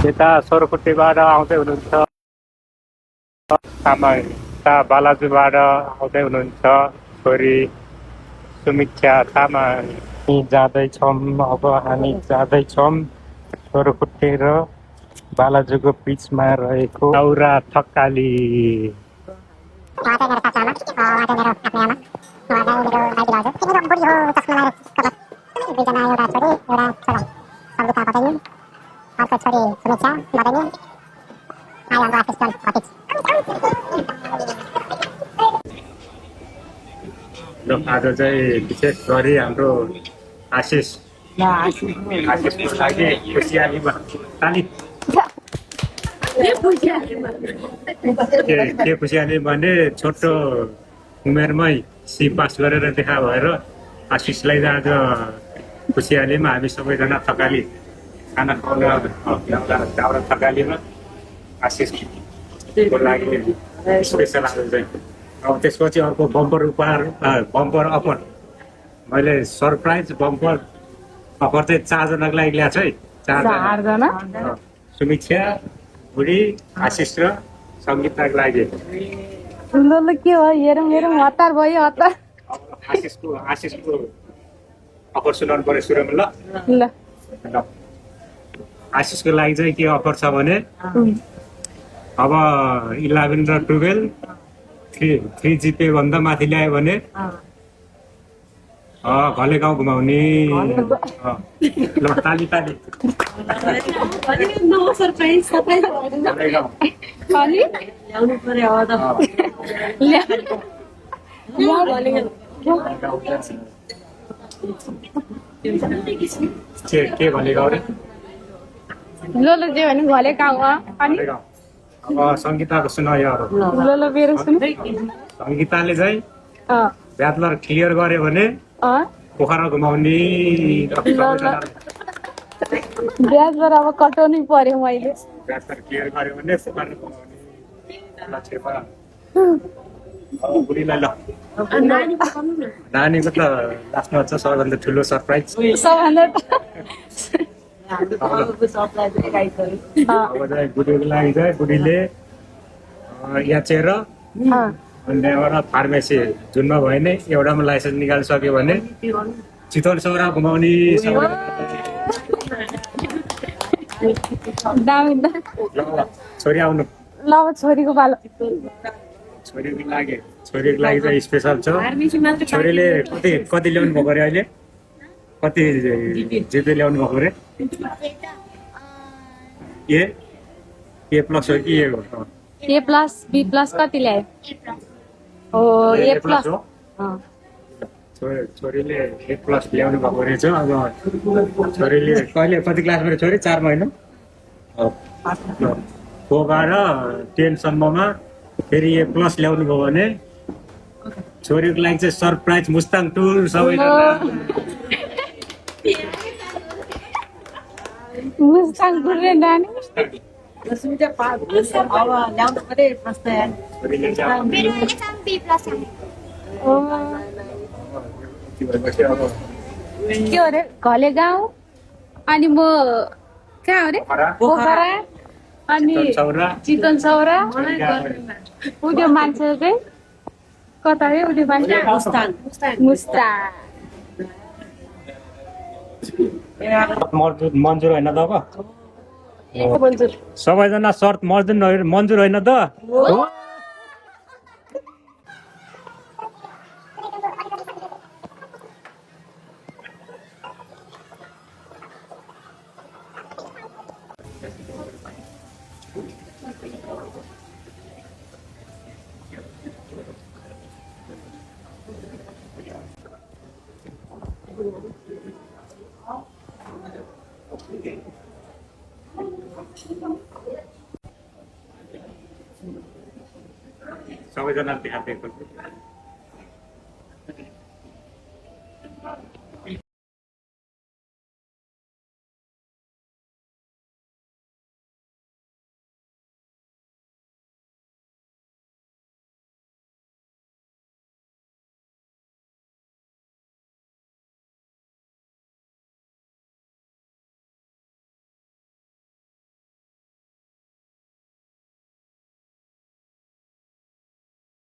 यता सोरकुटीबाट आउँदै हुनुहुन्छ आमा, यता बालाजुबाट आउँदै हुनुहुन्छ छोरी सुमिक्षा तामाङ। हामी जाँदैछौँ, अब हामी जाँदैछौँ सोरकुटे र बालाजुको बिचमा रहेको दाउरा थकाली। र आज चाहिँ विशेष गरी हाम्रो आशिषको लागि खुसियालीमा ताली के खुसियाली भने छोटो उमेरमै सी पास गरेर देखा भएर आशिषलाई आज खुसियालीमा हामी सबैजना थकाली खाना खुवाउन दाउरा थकालीमा आशिषको लागि स्पेसल आज चाहिँ। अब त्यसपछि अर्को बम्पर उपहार बम्पर अफर मैले सरप्राइज बम्पर अफर चाहिँ 4 जनाको लागि ल्याएको छु है। 4 जना सुमिक्षा, बुढी, आशिष र सङ्गीताको लागि। ल के हो हेरौँ हेरौँ हतार भयो हतार। आशिषको अफर सुनाउनु पर्यो सुरुमा ल। आशिषको लागि चाहिँ के अफर छ भने अब 11 र 12 3 जिपे भन्दा माथि ल्यायो भने घले गाउँ घुमाउने। ल ताली ताली के भनेको रे ल जे भने घले गाउँ अनि अब सङ्गीताको सुनायो। ल मेरो सुन। सङ्गीताले चाहिँ ब्याचलर क्लियर गर्यो भने पोखरा घुमाउने। ब्याजबाट अब कटाउनै पर्यो मैले। ब्याचलर क्लियर गर्यो भने पोखरा घुमाउने लक्ष्यमा। बुढीलाई ल नानीको त लास्टमा छ सबैभन्दा ठुलो सरप्राइज। अब चाहिँ बुढीको लागि चाहिँ बुढीले याचेर अन्यबाट फार्मेसी जुनमा भयो भने एउटामा लाइसेन्स निकालिसक्यो भने चितवन सौरा घुमाउने। छोरी आउनु ल छोरीको पालो। छोरीको लागि चाहिँ स्पेसल छ। छोरीले कति ल्याउनु भएको अरे अहिले कति जिपे ल्याउनु भएको अरे ए प्लस हो कि ए हो? ए प्लस बी प्लस कति ल्यायो? हो ए प्लस हो। छोरीले ए प्लस ल्याउनु भएको रहेछ। अब छोरीले कहिले कति क्लासमा छोरी 4 महिना 4 10 सम्ममा फेरि ए प्लस ल्याउनु भयो भने छोरीको लागि चाहिँ सरप्राइज मुस्ताङ टुर सबैजना। मुस्ताङ टुर रे नानी के हो रे घले गाउँ अनि म कहाँ हो रे पोखरा अनि चितवन सौरा। उयो मान्छे चाहिँ कता रे उयो मान्छे मुस्ताङ। मन्जुर होइन त अब सबैजना शर्त मन्जुर होइन त। सबैजना त्यहाँ